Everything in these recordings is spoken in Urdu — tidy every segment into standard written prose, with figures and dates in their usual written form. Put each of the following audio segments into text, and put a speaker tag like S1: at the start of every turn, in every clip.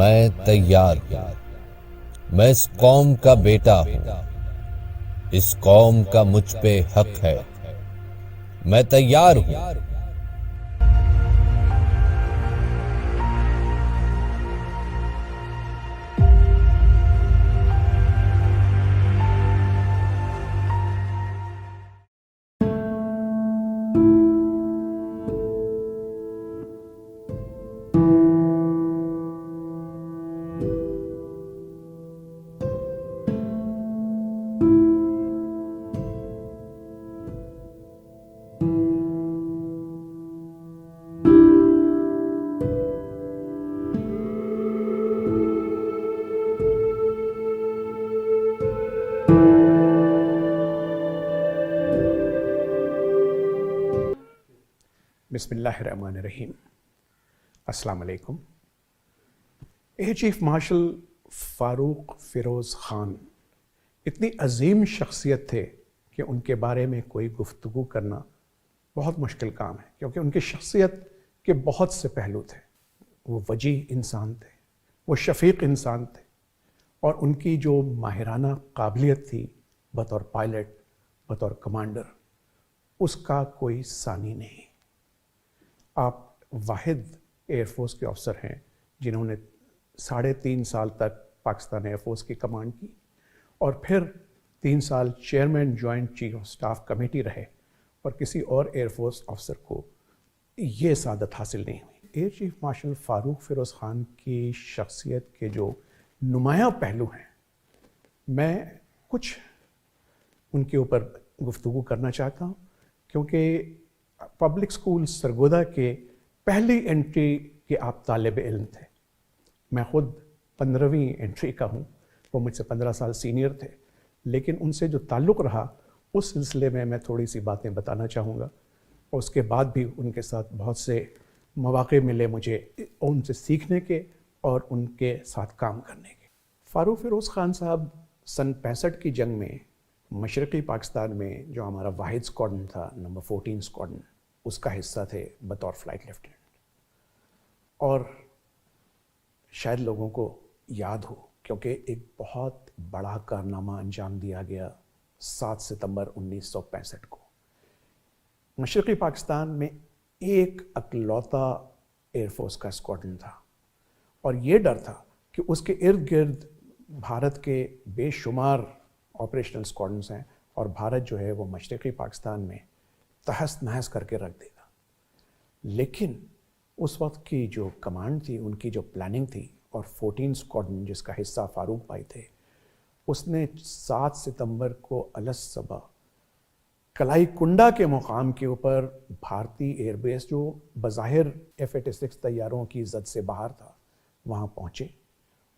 S1: میں تیار ہوں۔ میں اس قوم کا بیٹا ہوں۔ اس قوم کا مجھ پہ حق ہے۔ میں تیار ہوں۔
S2: بسم اللہ الرحمن الرحیم۔ السلام علیکم۔ ایئر چیف مارشل فاروق فیروز خان اتنی عظیم شخصیت تھے کہ ان کے بارے میں کوئی گفتگو کرنا بہت مشکل کام ہے، کیونکہ ان کی شخصیت کے بہت سے پہلو تھے۔ وہ وجیح انسان تھے، وہ شفیق انسان تھے، اور ان کی جو ماہرانہ قابلیت تھی بطور پائلٹ، بطور کمانڈر، اس کا کوئی ثانی نہیں۔ آپ واحد ایئر فورس کے افسر ہیں جنہوں نے 3.5 سال تک پاکستان ایئر فورس کی کمانڈ کی، اور پھر 3 سال chairman joint chief of staff committee رہے، اور کسی اور ایئر فورس افسر کو یہ سعادت حاصل نہیں ہوئی۔ ایئر چیف مارشل فاروق فیروز خان کی شخصیت کے جو نمایاں پہلو ہیں، میں کچھ ان کے اوپر گفتگو کرنا چاہتا ہوں، کیونکہ پبلک سکول سرگودا کے پہلی انٹری کے آپ طالب علم تھے۔ میں خود 15ویں انٹری کا ہوں، وہ مجھ سے 15 سال سینئر تھے، لیکن ان سے جو تعلق رہا اس سلسلے میں تھوڑی سی باتیں بتانا چاہوں گا، اور اس کے بعد بھی ان کے ساتھ بہت سے مواقع ملے مجھے ان سے سیکھنے کے اور ان کے ساتھ کام کرنے کے۔ فاروق فیروز خان صاحب سن 65 کی جنگ میں مشرقی پاکستان میں جو ہمارا واحد اسکواڈن تھا، نمبر 14 اسکواڈن، اس کا حصہ تھے بطور فلائٹ لیفٹیننٹ، اور شاید لوگوں کو یاد ہو کیونکہ ایک بہت بڑا کارنامہ انجام دیا گیا 7 ستمبر 1965 کو۔ مشرقی پاکستان میں ایک اکلوتا ایئر فورس کا اسکواڈن تھا، اور یہ ڈر تھا کہ اس کے ارد گرد بھارت کے بے شمار آپریشنل اسکواڈنس ہیں، اور بھارت جو ہے وہ مشرقی پاکستان میں تہس نہس کر کے رکھ دے گا۔ لیکن اس وقت کی جو کمانڈ تھی، ان کی جو پلاننگ تھی، اور 14 اسکواڈن جس کا حصہ فاروق بھائی تھے، اس نے 7 ستمبر کو الصبح کلائی کنڈا کے مقام کے اوپر بھارتی ایئر بیس جو بظاہر F-86 طیاروں کی زد سے باہر تھا، وہاں پہنچے،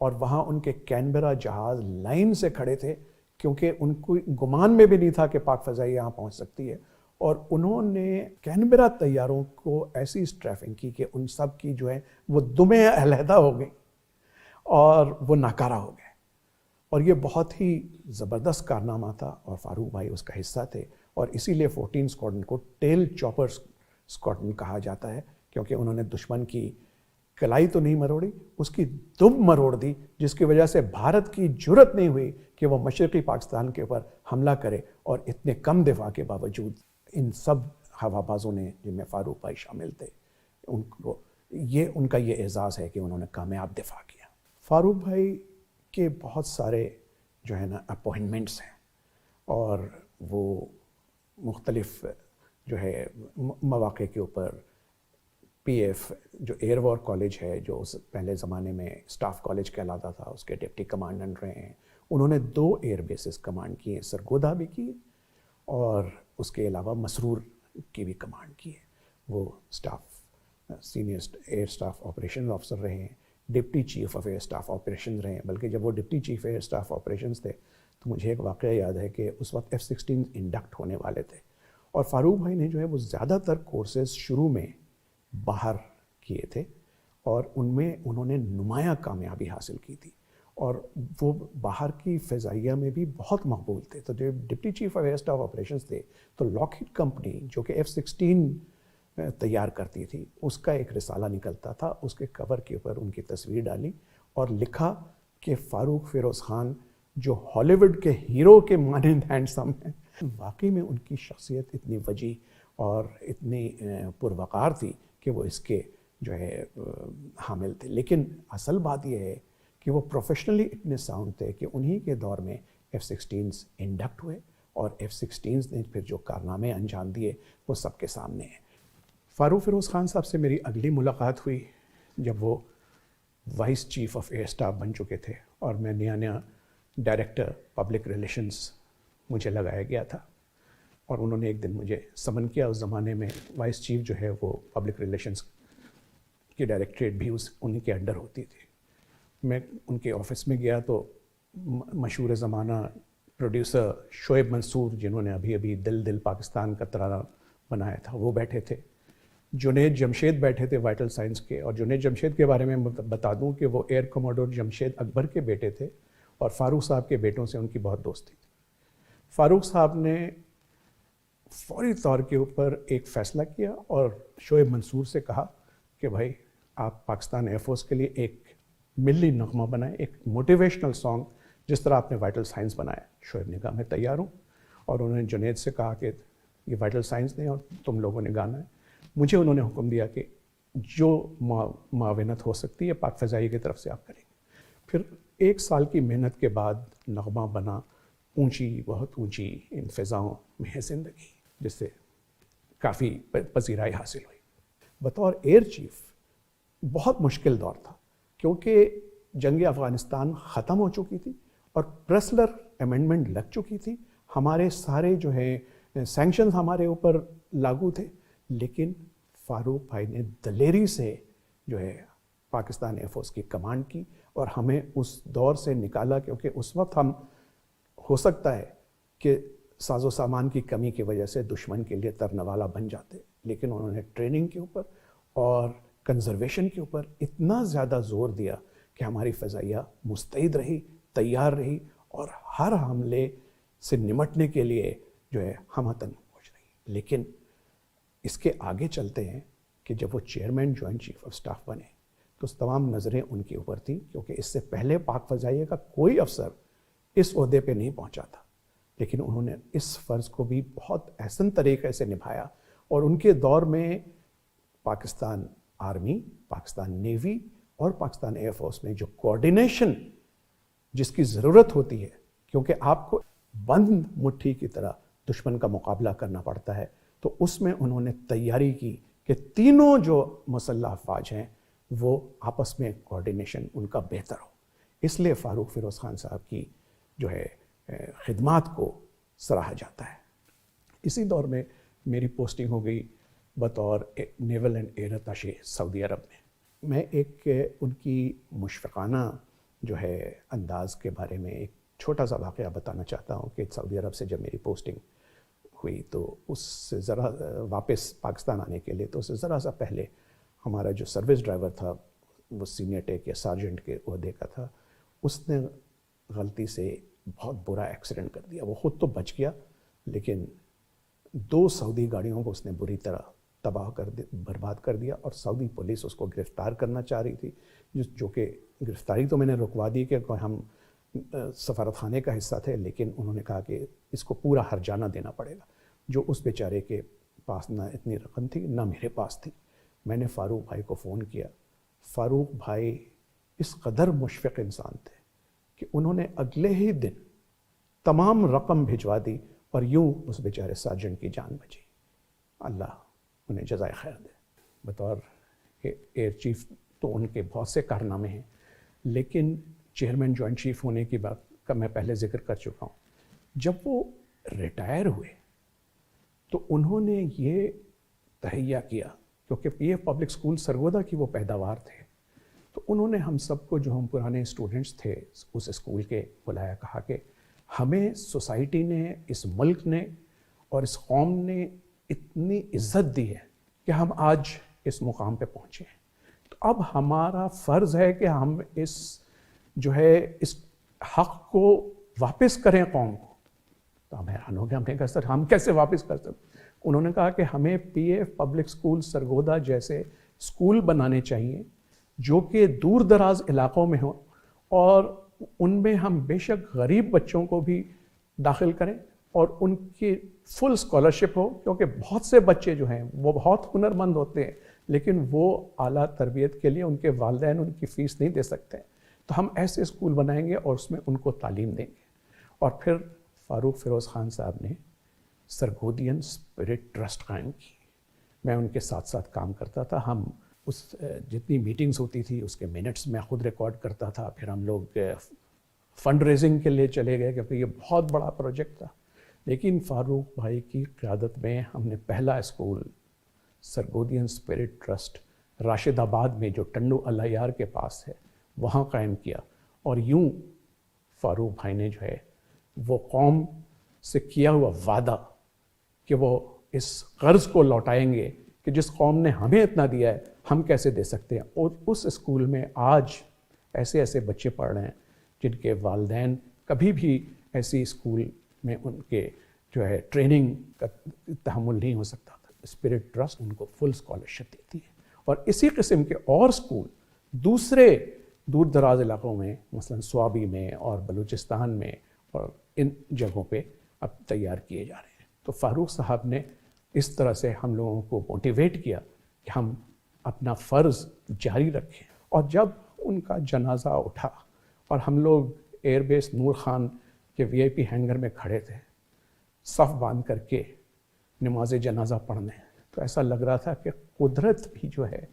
S2: اور وہاں ان کے کینبرا جہاز لائن سے کھڑے تھے، کیونکہ ان کو گمان میں بھی نہیں تھا کہ پاک فضائیہ یہاں پہنچ سکتی ہے، اور انہوں نے کینبرا طیاروں کو ایسی اسٹریفنگ کی کہ ان سب کی جو ہے وہ دمیں علیحدہ ہو گئیں اور وہ ناکارہ ہو گئے، اور یہ بہت ہی زبردست کارنامہ تھا، اور فاروق بھائی اس کا حصہ تھے، اور اسی لیے 14 اسکواڈن کو ٹیل چاپر اسکواڈن کہا جاتا ہے، کیونکہ انہوں نے دشمن کی کلائی تو نہیں مروڑی، اس کی دم مروڑ دی، جس کی وجہ سے بھارت کی جرت نہیں ہوئی کہ وہ مشرقی پاکستان کے اوپر حملہ کرے، اور اتنے کم دفاع کے باوجود ان سب ہوا بازوں نے، جن میں فاروق بھائی شامل تھے، ان کا یہ اعزاز ہے کہ انہوں نے کامیاب دفاع کیا۔ فاروق بھائی کے بہت سارے جو ہے نا اپوائنٹمنٹس ہیں، اور وہ مختلف جو ہے مواقع کے اوپر پی ایف جو ایئر وار کالج ہے، جو اس پہلے زمانے میں اسٹاف کالج کہلاتا تھا، اس کے ڈپٹی کمانڈنٹ رہے ہیں۔ انہوں نے 2 ایئر بیسز کمانڈ کی ہیں، سرگودا بھی کی اور اس کے علاوہ مسرور کی بھی کمانڈ کی ہے۔ وہ senior air staff operation officer رہے ہیں، deputy chief of air staff operation رہے ہیں، بلکہ جب وہ deputy chief air staff operations تھے تو مجھے ایک واقعہ یاد ہے کہ اس وقت F-16 انڈکٹ ہونے والے تھے، اور فاروق بھائی نے جو ہے وہ زیادہ تر کورسز شروع میں باہر کیے تھے، اور ان میں انہوں نے نمایاں کامیابی حاصل کی تھی، اور وہ باہر کی فضائیہ میں بھی بہت مقبول تھے۔ تو جو deputy chief of air staff operations تھے، تو لاک ہیڈ کمپنی جو کہ F-16 تیار کرتی تھی، اس کا ایک رسالہ نکلتا تھا، اس کے کور کے اوپر ان کی تصویر ڈالی، اور لکھا کہ فاروق فیروز خان جو ہالی ووڈ کے ہیرو کے مانند ہینڈسم ہیں، واقعی میں ان کی شخصیت اتنی وجیح اور اتنی پروقار تھی کہ وہ اس کے جو ہے حامل تھے. لیکن اصل بات یہ ہے کہ وہ پروفیشنلی اتنے ساؤنڈ تھے کہ انہی کے دور میں F-16 انڈکٹ ہوئے، اور F-16 نے پھر جو کارنامے انجام دیے وہ سب کے سامنے ہیں. فاروق فیروز خان صاحب سے میری اگلی ملاقات ہوئی جب وہ vice chief of air staff بن چکے تھے، اور میں نیا ڈائریکٹر پبلک ریلیشنز مجھے لگایا گیا تھا. اور انہوں نے ایک دن مجھے سمن کیا. اس زمانے میں وائس چیف جو ہے وہ پبلک ریلیشنز کی ڈائریکٹریٹ بھی انہی کے انڈر ہوتی تھی. میں ان کے آفس میں گیا تو مشہور زمانہ پروڈیوسر شعیب منصور، جنہوں نے ابھی دل دل پاکستان کا ترانہ بنایا تھا، وہ بیٹھے تھے. جنید جمشید بیٹھے تھے وائٹل سائنس کے. اور جنید جمشید کے بارے میں بتا دوں کہ وہ ایئر کموڈور جمشید اکبر کے بیٹے تھے، اور فاروق صاحب کے بیٹوں سے ان کی بہت دوستی تھی. فاروق صاحب نے فوری طور کے اوپر ایک فیصلہ کیا اور شعیب منصور سے کہا کہ بھائی آپ پاکستان ایئر فورس کے لیے ایک ملی نغمہ بنائیں، ایک موٹیویشنل سانگ جس طرح آپ نے وائٹل سائنس بنایا. شعیب نے کہا میں تیار ہوں. اور انہوں نے جنید سے کہا کہ یہ وائٹل سائنس نہیں اور تم لوگوں نے گانا ہے. مجھے انہوں نے حکم دیا کہ جو معاونت ہو سکتی ہے پاک فضائی کی طرف سے آپ کریں گے. پھر 1 سال کی محنت کے بعد نغمہ بنا اونچی، بہت اونچی ان فضاؤں میں ہے زندگی، جس سے کافی پذیرائی حاصل ہوئی. بطور ایئر چیف بہت مشکل دور تھا، کیونکہ جنگ افغانستان ختم ہو چکی تھی اور پریسلر امینڈمنٹ لگ چکی تھی. ہمارے سارے جو ہے سینکشنز ہمارے اوپر لاگو تھے. لیکن فاروق بھائی نے دلیری سے جو ہے پاکستان ایئر فورس کی کمانڈ کی اور ہمیں اس دور سے نکالا، کیونکہ اس وقت ہم ہو سکتا ہے کہ ساز و سامان کی کمی کی وجہ سے دشمن کے لیے ترنوالا بن جاتے. لیکن انہوں نے ٹریننگ کے اوپر اور کنزرویشن کے اوپر اتنا زیادہ زور دیا کہ ہماری فضائیہ مستعد رہی، تیار رہی، اور ہر حملے سے نمٹنے کے لیے جو ہے ہمہ تن پہنچ رہی. لیکن اس کے آگے چلتے ہیں کہ جب وہ chairman joint chief of staff بنے تو تمام نظریں ان کے اوپر تھیں، کیونکہ اس سے پہلے پاک فضائیہ کا کوئی افسر اس عہدے پہ نہیں پہنچا تھا. لیکن انہوں نے اس فرض کو بھی بہت احسن طریقے سے نبھایا، اور ان کے دور میں پاکستان آرمی، پاکستان نیوی اور پاکستان ایئر فورس میں جو کوارڈینیشن جس کی ضرورت ہوتی ہے، کیونکہ آپ کو بند مٹھی کی طرح دشمن کا مقابلہ کرنا پڑتا ہے، تو اس میں انہوں نے تیاری کی کہ تینوں جو مسلح افواج ہیں وہ آپس میں کوارڈینیشن ان کا بہتر ہو. اس لیے فاروق فیروز خان صاحب کی جو ہے خدمات کو سراہا جاتا ہے. اسی دور میں میری پوسٹنگ ہو گئی بطور نیول اینڈ ایئر اتاشے سعودی عرب میں. میں ایک ان کی مشفقانہ جو ہے انداز کے بارے میں ایک چھوٹا سا واقعہ بتانا چاہتا ہوں کہ سعودی عرب سے جب میری پوسٹنگ ہوئی تو اس سے ذرا واپس پاکستان آنے کے لیے تو اس سے ذرا سا پہلے ہمارا جو سروس ڈرائیور تھا وہ سینئر ٹیک یا سارجنٹ کے عہدے کا تھا. اس نے غلطی سے بہت برا ایکسیڈنٹ کر دیا. وہ خود تو بچ گیا، لیکن 2 سعودی گاڑیوں کو اس نے بری طرح تباہ برباد کر دیا، اور سعودی پولیس اس کو گرفتار کرنا چاہ رہی تھی، جو کہ گرفتاری تو میں نے رکوا دی کہ ہم سفارت خانے کا حصہ تھے، لیکن انہوں نے کہا کہ اس کو پورا ہرجانہ دینا پڑے گا، جو اس بیچارے کے پاس نہ اتنی رقم تھی نہ میرے پاس تھی. میں نے فاروق بھائی کو فون کیا. فاروق بھائی اس قدر مشفق انسان تھے کہ انہوں نے اگلے ہی دن تمام رقم بھجوا دی، اور یوں اس بیچارے سارجنٹ کی جان بچی. اللہ انہیں جزائے خیر دے. بطور ایئر چیف تو ان کے بہت سے کارنامے ہیں، لیکن چیئرمین جوائنٹ چیف ہونے کی بات کا میں پہلے ذکر کر چکا ہوں. جب وہ ریٹائر ہوئے تو انہوں نے یہ تہیہ کیا، کیونکہ P F public school Sargodha کی وہ پیداوار تھے، تو انہوں نے ہم سب کو، جو ہم پرانے اسٹوڈنٹس تھے اس اسکول کے، بلایا، کہا کہ ہمیں سوسائٹی نے، اس ملک نے اور اس قوم نے اتنی عزت دی ہے کہ ہم آج اس مقام پہ پہنچے ہیں. تو اب ہمارا فرض ہے کہ ہم اس جو ہے اس حق کو واپس کریں قوم کو. تو ہم حیران ہو گئے. ہم نے کہا سر ہم کیسے واپس کر سکتے؟ انہوں نے کہا کہ ہمیں P F public school Sargodha جیسے اسکول بنانے چاہیے جو کہ دور دراز علاقوں میں ہوں. اور ان میں ہم بے شک غریب بچوں کو بھی داخل کریں اور ان کی فل اسکالرشپ ہو، کیونکہ بہت سے بچے جو ہیں وہ بہت ہنرمند ہوتے ہیں لیکن وہ اعلیٰ تربیت کے لیے ان کے والدین ان کی فیس نہیں دے سکتے، تو ہم ایسے اسکول بنائیں گے اور اس میں ان کو تعلیم دیں گے۔ اور پھر فاروق فیروز خان صاحب نے سرگودین اسپرٹ ٹرسٹ قائم کی، میں ان کے ساتھ ساتھ کام کرتا تھا، ہم اس جتنی میٹنگز ہوتی تھی اس کے منٹس میں خود ریکارڈ کرتا تھا، پھر ہم لوگ فنڈ ریزنگ کے لیے چلے گئے کیونکہ یہ بہت بڑا پروجیکٹ تھا، لیکن فاروق بھائی کی قیادت میں ہم نے پہلا اسکول سرگودین اسپرٹ ٹرسٹ راشد آباد میں جو ٹنڈو اللہ یار کے پاس ہے وہاں قائم کیا، اور یوں فاروق بھائی نے جو ہے وہ قوم سے کیا ہوا وعدہ کہ وہ اس قرض کو لوٹائیں گے کہ جس قوم نے ہمیں اتنا دیا ہے ہم کیسے دے سکتے ہیں، اور اس اسکول میں آج ایسے ایسے بچے پڑھ رہے ہیں جن کے والدین کبھی بھی ایسی اسکول میں ان کے جو ہے ٹریننگ کا تحمل نہیں ہو سکتا تھا۔ اسپرٹ ٹرسٹ ان کو فل اسکالرشپ دیتی ہے، اور اسی قسم کے اور اسکول دوسرے دور دراز علاقوں میں مثلا سوابی میں اور بلوچستان میں اور ان جگہوں پہ اب تیار کیے جا رہے ہیں۔ تو فاروق صاحب نے اس طرح سے ہم لوگوں کو موٹیویٹ کیا کہ ہم اپنا فرض جاری رکھیں، اور جب ان کا جنازہ اٹھا اور ہم لوگ ایئر بیس نور خان کے وی آئی پی ہینگر میں کھڑے تھے صف باندھ کر کے نماز جنازہ پڑھنے، تو ایسا لگ رہا تھا کہ قدرت بھی جو ہے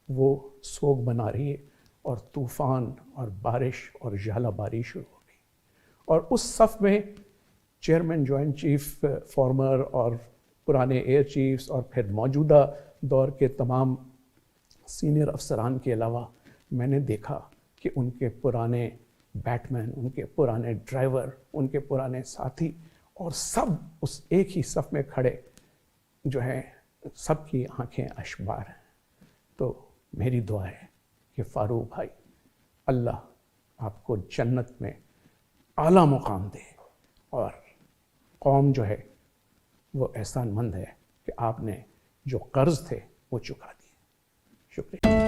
S2: وہ سوگ بنا رہی ہے، اور طوفان اور بارش اور ژالہ باری شروع ہو گئی، اور اس صف میں چیئرمین جوائنٹ چیف فارمر اور پرانے ایئر چیفز اور پھر موجودہ دور کے تمام سینئر افسران کے علاوہ میں نے دیکھا کہ ان کے پرانے بیٹ مین، ان کے پرانے ڈرائیور، ان کے پرانے ساتھی، اور سب اس ایک ہی صف میں کھڑے جو ہے سب کی آنکھیں اشبار ہیں۔ تو میری دعا ہے کہ فاروق بھائی اللہ آپ کو جنت میں اعلیٰ مقام دے، اور قوم جو ہے وہ احسان مند ہے کہ آپ نے جو قرض تھے وہ چکا دیے۔ شکریہ۔